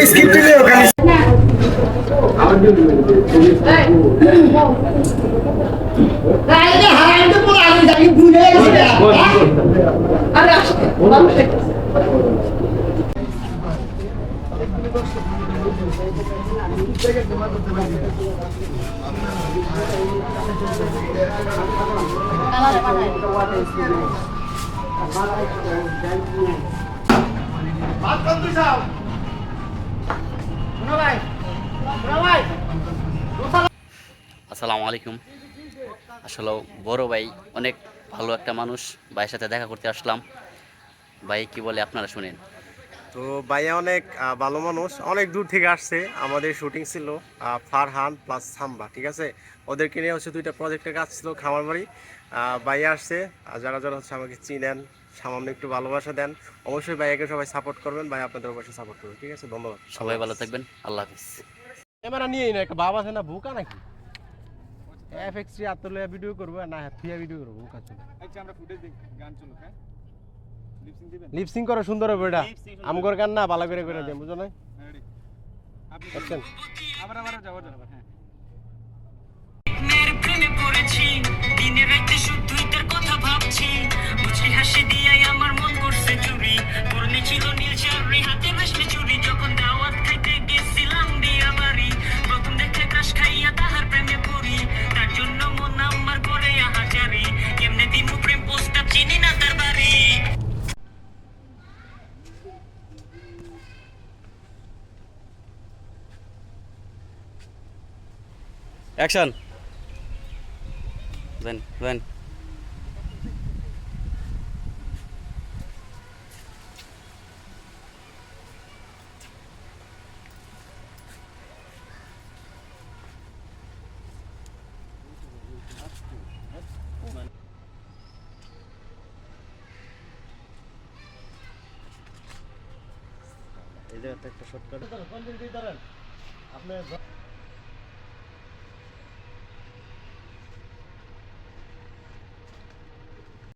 Script নিয়ে ওখানে আসসালামু আলাইকুম। আসলে বড় ভাই অনেক ভালো একটা মানুষ, ভাইয়ের সাথে দেখা করতে আসলাম। ভাই কি বলে আপনারা শুনেন। তো ভাইয়া অনেক ভালো মানুষ, অনেক দূর থেকে আসছে। আমাদের শুটিং ছিল ফারহান প্লাস সাম্বা, ঠিক আছে। ওদেরকে নিয়ে হচ্ছে দুইটা প্রজেক্টের কাজ ছিল খামারবাড়ি। ভাইয়া আসছে, যারা যারা হচ্ছে আমাকে চিনেন, সামান্য একটু ভালোবাসা দেন, অবশ্যই ভাইয়াকে সবাই সাপোর্ট করবেন। ভাই আপনাদের অবশ্যই সাপোর্ট করবেন, ঠিক আছে। ধন্যবাদ, সবাই ভালো থাকবেন, আল্লাহ হাফিজ। ক্যামেরা নিয়েই না, একটা বাবা আছে না, ভুকা নাকি এফএক্স আতলে ভিডিও করবো না থিয়া ভিডিও করবো, ভুকা চলে। আচ্ছা আমরা ফুটেজ দেখি, গান চলুক। হ্যাঁ লিপসিং দিবেন, লিপসিং করে সুন্দর হবে এটা, আমগর গান না ভালো করে করে দেন, বুঝো না। রেডি আপনি অ্যাকশন। আবার যাবো হ্যাঁ। মেয়ের প্রেমে পড়েছি, দিনে রাতে শুধুই তার কথা ভাবছি। মুচকি হাসি দিয়াই আমার মন করছে চুরি, পরনে ছিল নীল শাড়ি, হাতে বেশলে চুরি। যখন দাওয়াত খাইতে গেছিলাম বিয়া বাড়ি, প্রথম দেখে ক্রাশ খাইয়া তাহার প্রেমে পড়ি। তার জন্য মন আমার করে আহাজারি, কেমনে দিমু প্রেম প্রস্তাব, চিনি না তার বাড়ি। অ্যাকশন। দেন দেন। এই জায়গাতে একটা শর্টকাট আপনি